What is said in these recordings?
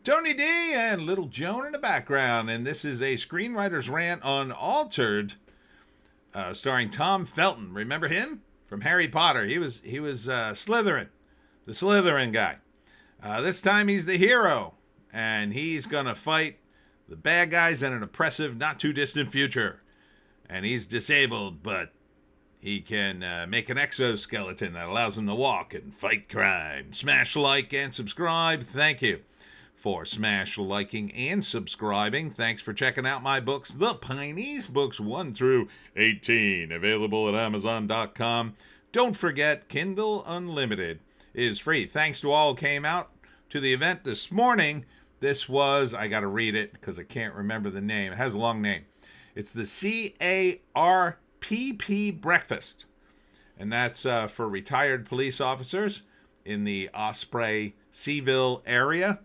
Tony D and Little Joan in the background, and this is a Screenwriter's Rant Unaltered, starring Tom Felton. Remember him from Harry Potter? He was Slytherin, the Slytherin guy. This time he's the hero, and he's gonna fight the bad guys in an oppressive, not too distant future. And he's disabled, but he can make an exoskeleton that allows him to walk and fight crime. Smash like and subscribe. Thank you for smash liking and subscribing. Thanks for checking out my books, The Pineys, books 1 through 18, available at Amazon.com. Don't forget, Kindle Unlimited is free. Thanks to all who came out to the event this morning. This was, I got to read it because I can't remember the name. It has a long name. It's the CARPP Breakfast, and that's for retired police officers in the Osprey Seaville area.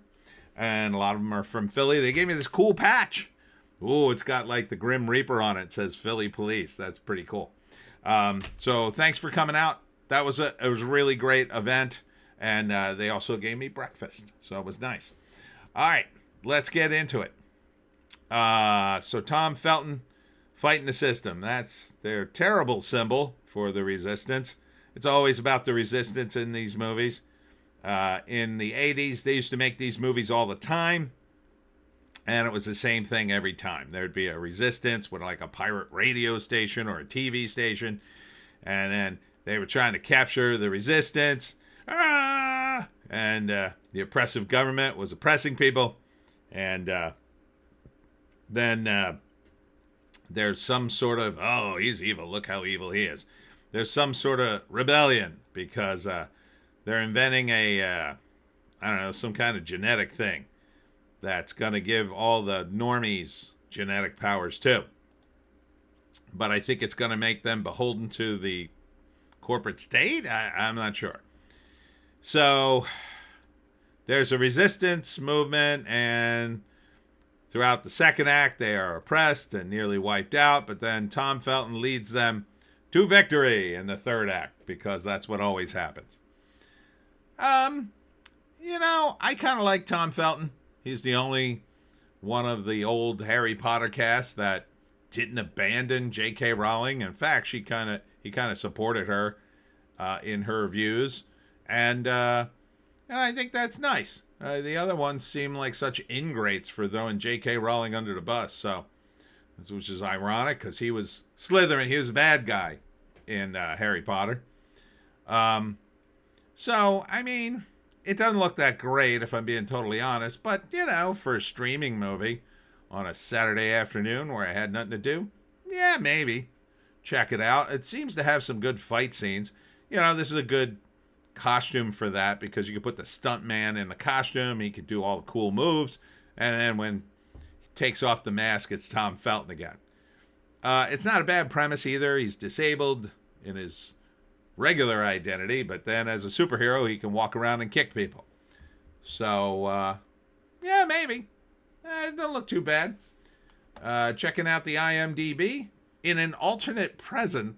And a lot of them are from Philly. They gave me this cool patch. Ooh, it's got like the Grim Reaper on it. It says Philly Police. That's pretty cool. So thanks for coming out. It was a really great event. And they also gave me breakfast. So it was nice. All right, let's get into it. So Tom Felton fighting the system. That's their terrible symbol for the resistance. It's always about the resistance in these movies. In the 80s, they used to make these movies all the time, and it was the same thing every time. There'd be a resistance with like a pirate radio station or a TV station, and then they were trying to capture the resistance, and the oppressive government was oppressing people, and then there's some sort of, oh, he's evil, look how evil he is. There's some sort of rebellion because they're inventing some kind of genetic thing that's going to give all the normies genetic powers too. But I think it's going to make them beholden to the corporate state. I'm not sure. So there's a resistance movement, and throughout the second act, they are oppressed and nearly wiped out. But then Tom Felton leads them to victory in the third act, because that's what always happens. I kind of like Tom Felton. He's the only one of the old Harry Potter cast that didn't abandon J.K. Rowling. In fact, he kind of supported her in her views, and I think that's nice. The other ones seem like such ingrates for throwing J.K. Rowling under the bus. So, which is ironic because he was Slytherin. He was a bad guy in Harry Potter. So, I mean, it doesn't look that great if I'm being totally honest, but, for a streaming movie on a Saturday afternoon where I had nothing to do, yeah, maybe. Check it out. It seems to have some good fight scenes. This is a good costume for that because you could put the stuntman in the costume, he could do all the cool moves, and then when he takes off the mask, it's Tom Felton again. It's not a bad premise either. He's disabled in his regular identity, but then as a superhero, he can walk around and kick people. So, yeah, maybe. It doesn't look too bad. Checking out the IMDb. In an alternate present,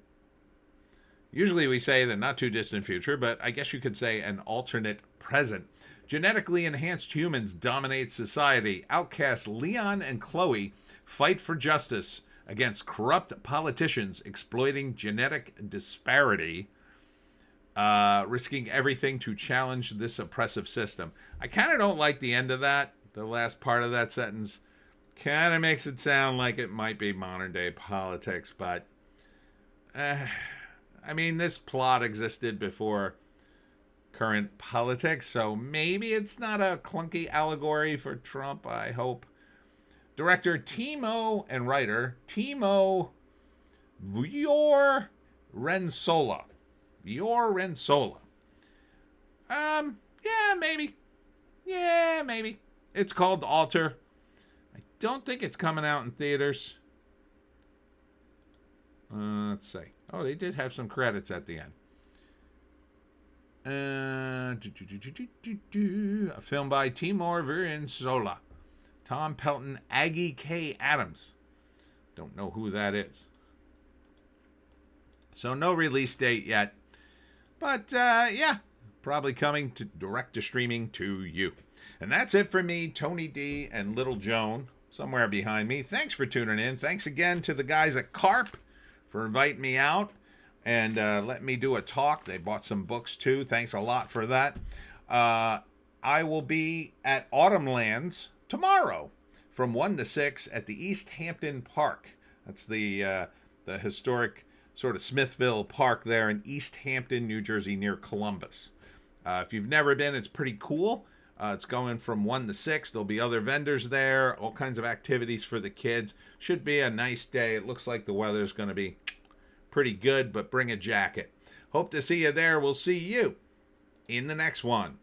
usually we say the not too distant future, but I guess you could say an alternate present. Genetically enhanced humans dominate society. Outcasts Leon and Chloe fight for justice against corrupt politicians exploiting genetic disparity, risking everything to challenge this oppressive system. I kind of don't like the end of that. The last part of that sentence kind of makes it sound like it might be modern day politics, but this plot existed before current politics, so maybe it's not a clunky allegory for Trump, I hope. Director Timo and writer Timo Rensola. Yeah, maybe. It's called Alter. I don't think it's coming out in theaters. Let's see. Oh, they did have some credits at the end. A film by Timur Virensola. Tom Pelton, Aggie K. Adams. Don't know who that is. So no release date yet. But, yeah, probably coming to direct to streaming to you. And that's it for me, Tony D, and Little Joan, somewhere behind me. Thanks for tuning in. Thanks again to the guys at Carp for inviting me out and letting me do a talk. They bought some books too. Thanks a lot for that. I will be at Autumnlands tomorrow from 1 to 6 at the East Hampton Park. That's the historic sort of Smithville Park there in East Hampton, New Jersey, near Columbus. If you've never been, it's pretty cool. It's going from 1 to 6. There'll be other vendors there, all kinds of activities for the kids. Should be a nice day. It looks like the weather's going to be pretty good, but bring a jacket. Hope to see you there. We'll see you in the next one.